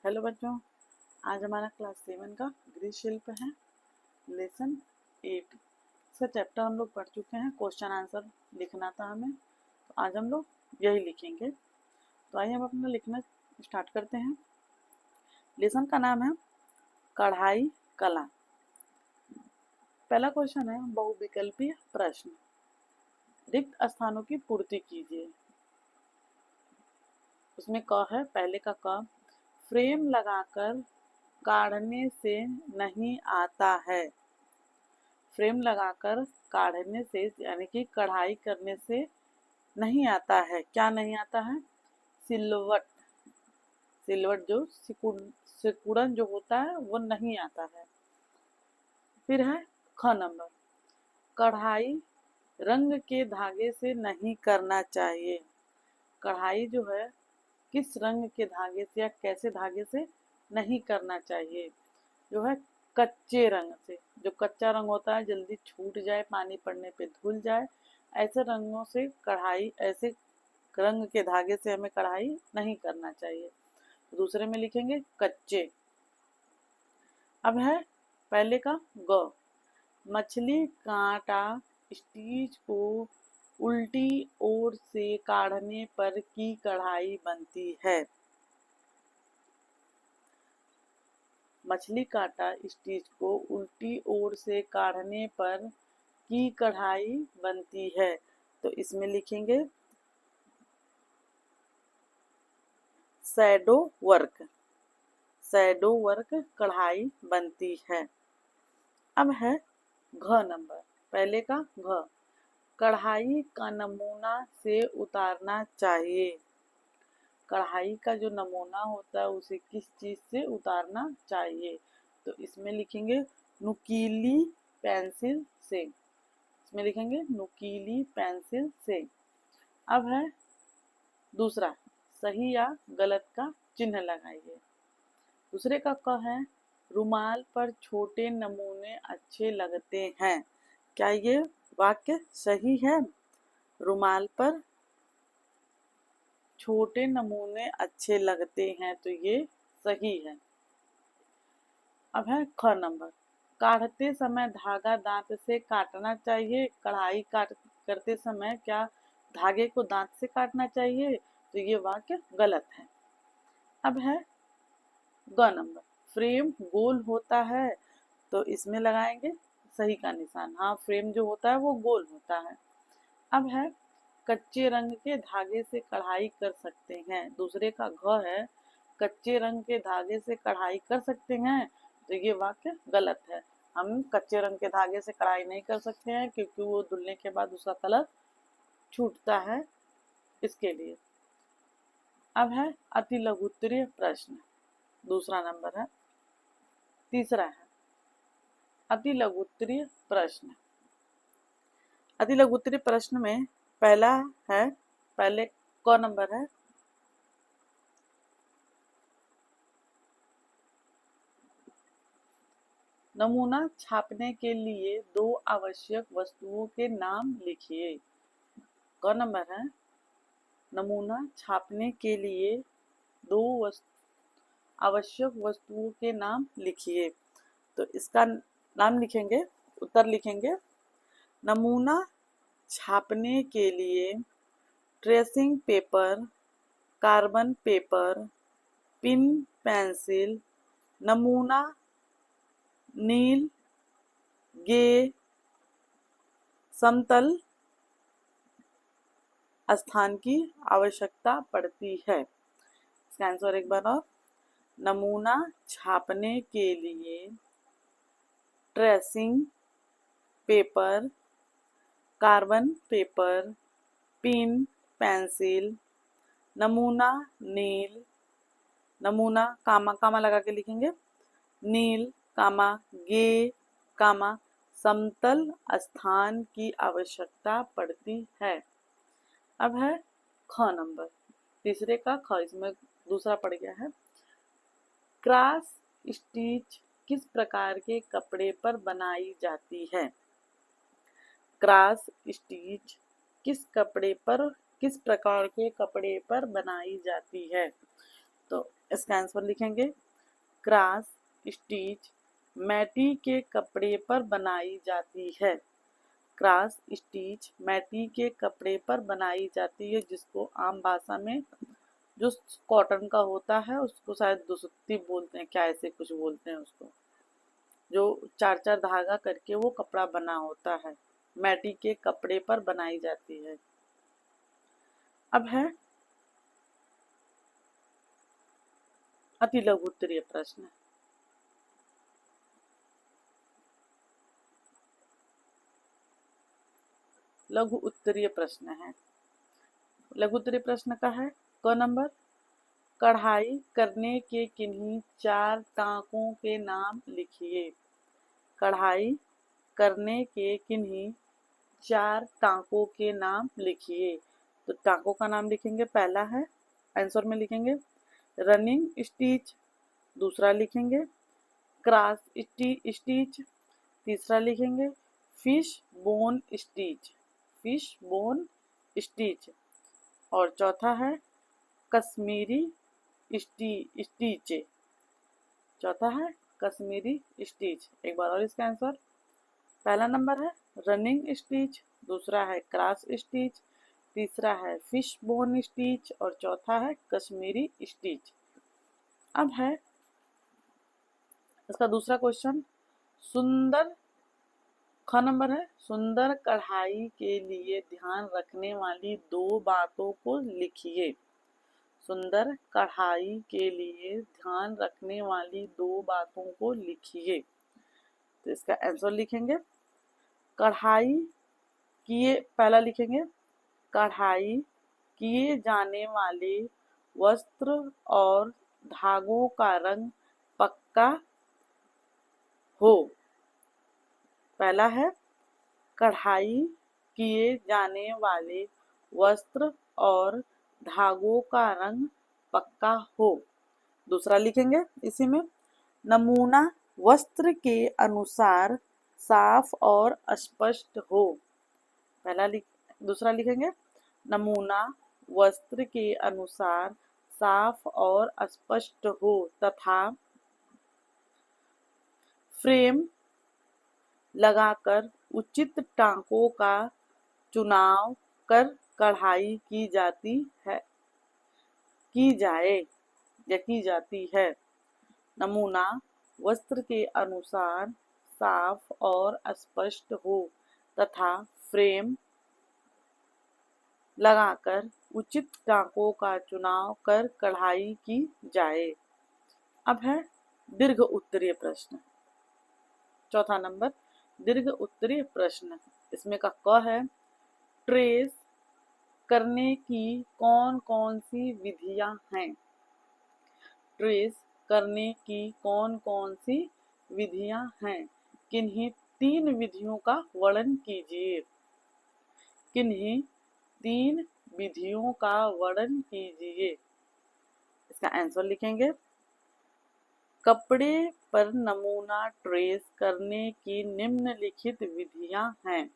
Hello बच्चों, आज हमारा क्लास 7 का गृह शिल्प है। लेसन 8 इसका चैप्टर हम लोग पढ़ चुके हैं। क्वेश्चन आंसर लिखना था हमें, तो आज हम लोग यही लिखेंगे। तो आइए हम अपना लिखना स्टार्ट करते हैं। लेसन का नाम है कढ़ाई कला। पहला क्वेश्चन है बहुविकल्पीय प्रश्न, रिक्त स्थानों की पूर्ति कीजिए। उसमें क है, पहले का क, फ्रेम लगाकर काढ़ने से नहीं आता है। फ्रेम लगाकर काढ़ने से यानी कि कढ़ाई करने से नहीं आता है। क्या नहीं आता है? सिलवट। सिलवट जो सिकुड़न जो होता है वो नहीं आता है। फिर है ख नंबर, कढ़ाई रंग के धागे से नहीं करना चाहिए। कढ़ाई जो है किस रंग के धागे से या कैसे धागे से नहीं करना चाहिए? जो है कच्चे रंग से। जो कच्चा रंग होता है जल्दी छूट जाए, पानी पड़ने पे धुल जाए, ऐसे रंगों से कढ़ाई, ऐसे रंग के धागे से हमें कढ़ाई नहीं करना चाहिए। दूसरे में लिखेंगे कच्चे। अब है पहले का ग, मछली कांटा स्टीच को उल्टी ओर से काढ़ने पर की कढ़ाई बनती है। मछली कांटा स्टीच को उल्टी ओर से काढ़ने पर की कढ़ाई बनती है। तो इसमें लिखेंगे शैडो वर्क। शैडो वर्क कढ़ाई बनती है। अब है घ नंबर, पहले का घ, कढ़ाई का नमूना से उतारना चाहिए। कढ़ाई का जो नमूना होता है उसे किस चीज से उतारना चाहिए? तो इसमें लिखेंगे नुकीली पेंसिल से। इसमें लिखेंगे नुकीली पेंसिल से। अब है दूसरा, सही या गलत का चिन्ह लगाइए। दूसरे का क है, रुमाल पर छोटे नमूने अच्छे लगते हैं। क्या ये वाक्य सही है? रुमाल पर छोटे नमूने अच्छे लगते हैं, तो ये सही है। अब है ख नंबर, काटते समय धागा दांत से काटना चाहिए। कढ़ाई करते समय क्या धागे को दांत से काटना चाहिए? तो ये वाक्य गलत है। अब है ग नंबर, फ्रेम गोल होता है, तो इसमें लगाएंगे सही का निशान। हाँ, फ्रेम जो होता है वो गोल होता है। अब है कच्चे रंग के धागे से कढ़ाई कर सकते हैं। दूसरे का घ है, कच्चे रंग के धागे से कढ़ाई कर सकते हैं, तो ये वाक्य गलत है। हम कच्चे रंग के धागे से कढ़ाई नहीं कर सकते हैं क्योंकि वो धुलने के बाद उसका कलर छूटता है, इसके लिए। अब है अति लघुत्तरीय प्रश्न, दूसरा नंबर है। तीसरा है अति लघुत्तरीय प्रश्न। अति लघुत्तरीय प्रश्न में पहला है, पहले क नंबर है, नमूना छापने के लिए 2 आवश्यक वस्तुओं के नाम लिखिए। क नंबर है, नमूना छापने के लिए 2 आवश्यक वस्तुओं के नाम लिखिए। तो इसका नाम लिखेंगे, उत्तर लिखेंगे, नमूना छापने के लिए tracing paper, carbon paper, pin pencil, नमूना नील, गे, समतल स्थान की आवश्यकता पड़ती है। इसका आंसर एक बार और, नमूना छापने के लिए tracing paper, carbon paper, pin pencil, नमूना नील, नमूना कामा कामा लगा के लिखेंगे, नील कामा गे कामा समतल स्थान की आवश्यकता पड़ती है। अब है ख नंबर, तीसरे का ख, इसमें दूसरा पड़ गया है, क्रॉस स्टिच किस प्रकार के कपड़े पर बनाई जाती है? क्रॉस स्टिच किस प्रकार के कपड़े पर बनाई जाती है? तो इसका आंसर लिखेंगे क्रॉस स्टिच मैटी के कपड़े पर बनाई जाती है। क्रॉस स्टिच मैटी के कपड़े पर बनाई जाती है, जिसको आम भाषा में जो कॉटन का होता है उसको शायद दुसुत्ती बोलते हैं, क्या ऐसे कुछ बोलते हैं उसको, जो चार चार धागा करके वो कपड़ा बना होता है, मैटी के कपड़े पर बनाई जाती है। अब है अति लघु उत्तरीय प्रश्न। लघु उत्तरीय प्रश्न है। लघु उत्तरीय प्रश्न का है क नंबर, कढ़ाई करने के किन्हीं 4 टांकों के नाम लिखिए। कढ़ाई करने के किन्हीं 4 टांकों के नाम लिखिए। तो टांकों का नाम लिखेंगे, पहला है आंसर में लिखेंगे रनिंग स्टिच, दूसरा लिखेंगे क्रॉस स्टिच, तीसरा लिखेंगे fish bone stitch, fish bone stitch, और चौथा है कश्मीरी स्टिच, चौथा है कश्मीरी स्टिच। एक बार और इसका आंसर, पहला नंबर है रनिंग स्टिच, दूसरा है क्रॉस स्टिच, तीसरा है फिश बोन स्टिच और चौथा है कश्मीरी स्टिच। अब है इसका दूसरा क्वेश्चन, सुंदर ख नंबर है, सुंदर कढ़ाई के लिए ध्यान रखने वाली 2 बातों को लिखिए। सुंदर कढ़ाई के लिए ध्यान रखने वाली 2 बातों को लिखिए। तो इसका आंसर लिखेंगे कढ़ाई किए, पहला लिखेंगे कढ़ाई किए जाने वाले वस्त्र और धागों का रंग पक्का हो। पहला है कढ़ाई किए जाने वाले वस्त्र और धागों का रंग पक्का हो। दूसरा लिखेंगे इसी में नमूना वस्त्र के अनुसार साफ और स्पष्ट हो। दूसरा लिखेंगे नमूना वस्त्र के अनुसार साफ और स्पष्ट हो तथा फ्रेम लगाकर उचित टांकों का चुनाव कर कढ़ाई की जाती है। नमूना वस्त्र के अनुसार साफ और स्पष्ट हो तथा फ्रेम लगाकर उचित टांकों का चुनाव कर कढ़ाई की जाए। अब है दीर्घ उत्तरीय प्रश्न, चौथा नंबर दीर्घ उत्तरीय प्रश्न। इसमें का क है ट्रेस करने की कौन कौन सी विधियां हैं। ट्रेस करने की कौन कौन सी विधियां हैं, किन्हीं 3 विधियों का वर्णन कीजिए। किन्हीं 3 विधियों का वर्णन कीजिए। इसका आंसर लिखेंगे कपड़े पर नमूना ट्रेस करने की निम्नलिखित विधियां हैं।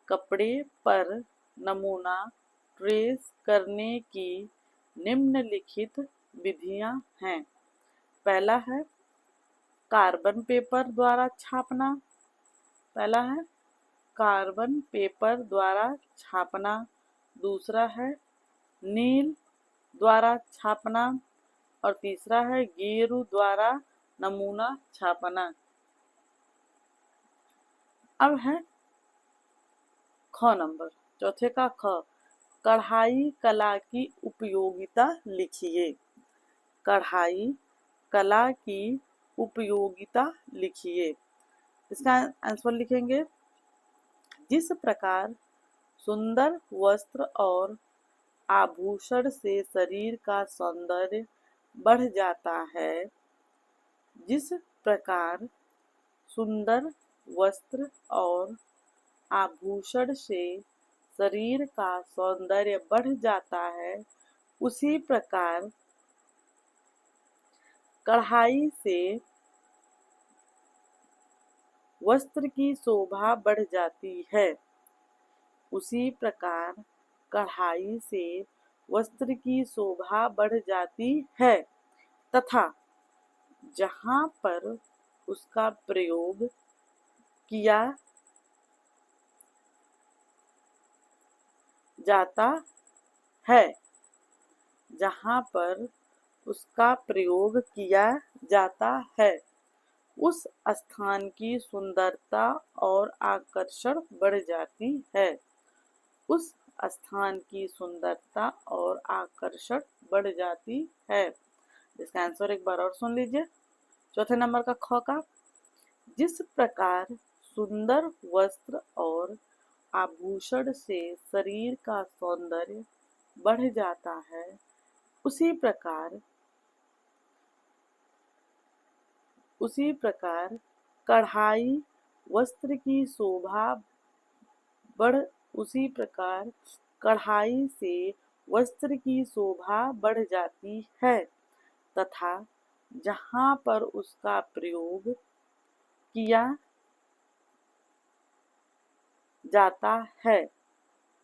कपड़े पर नमूना ट्रेस करने की निम्नलिखित विधियां हैं। पहला है कार्बन पेपर द्वारा छापना, पहला है कार्बन पेपर द्वारा छापना, दूसरा है नील द्वारा छापना और तीसरा है गेरू द्वारा नमूना छापना। अब है ख नंबर, चौथे का ख, कढ़ाई कला की उपयोगिता लिखिए। कढ़ाई कला की उपयोगिता लिखिए। इसका आंसर लिखेंगे जिस प्रकार सुंदर वस्त्र और आभूषण से शरीर का सौंदर्य बढ़ जाता है, जिस प्रकार सुंदर वस्त्र और आभूषण से शरीर का सौंदर्य बढ़ जाता है, उसी प्रकार कढ़ाई से वस्त्र की शोभा बढ़ जाती है। उसी प्रकार कढ़ाई से वस्त्र की शोभा बढ़ जाती है तथा जहाँ पर उसका प्रयोग किया जाता है, जहाँ पर उसका प्रयोग किया जाता है, उस स्थान की सुंदरता और आकर्षण बढ़ जाती है। उस स्थान की सुंदरता और आकर्षण बढ़ जाती है। इसका आंसर एक बार और सुन लीजिए। चौथे नंबर का ख का, जिस प्रकार सुंदर वस्त्र और आभूषण से शरीर का सौंदर्य बढ़ जाता है, उसी प्रकार कढ़ाई वस्त्र की शोभा बढ़ उसी प्रकार कढ़ाई से वस्त्र की शोभा बढ़ जाती है तथा जहाँ पर उसका प्रयोग किया जाता है,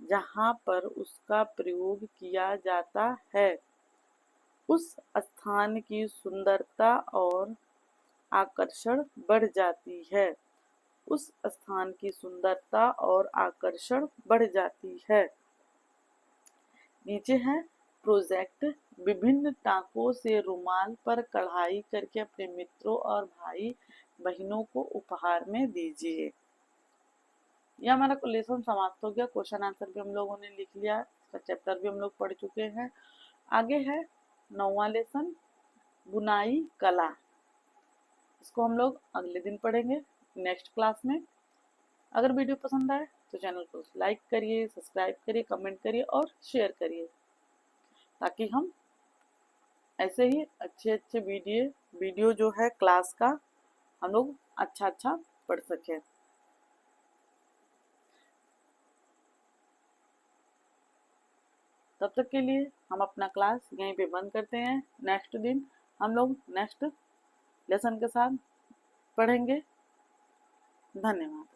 जहाँ पर उसका प्रयोग किया जाता है, उस स्थान की सुंदरता और आकर्षण बढ़ जाती है। उस स्थान की सुंदरता और आकर्षण बढ़ जाती है। नीचे है प्रोजेक्ट, विभिन्न टाकों से रुमाल पर कढ़ाई करके अपने मित्रों और भाई बहनों को उपहार में दीजिए। यह हमारा लेसन समाप्त हो गया। क्वेश्चन आंसर भी हम लोगों ने लिख लिया, इसका चैप्टर भी हम लोग पढ़ चुके हैं। आगे है 9वां लेसन, बुनाई कला। इसको हम लोग अगले दिन पढ़ेंगे नेक्स्ट क्लास में। अगर वीडियो पसंद आए तो चैनल को लाइक करिए, सब्सक्राइब करिए, कमेंट करिए और शेयर करिए, ताकि हम ऐसे ही अच्छे वीडियो जो है क्लास का हम लोग अच्छा पढ़ सकें। तब तक के लिए हम अपना क्लास यहीं पे बंद करते हैं। नेक्स्ट दिन हम लोग नेक्स्ट लेसन के साथ पढ़ेंगे। धन्यवाद।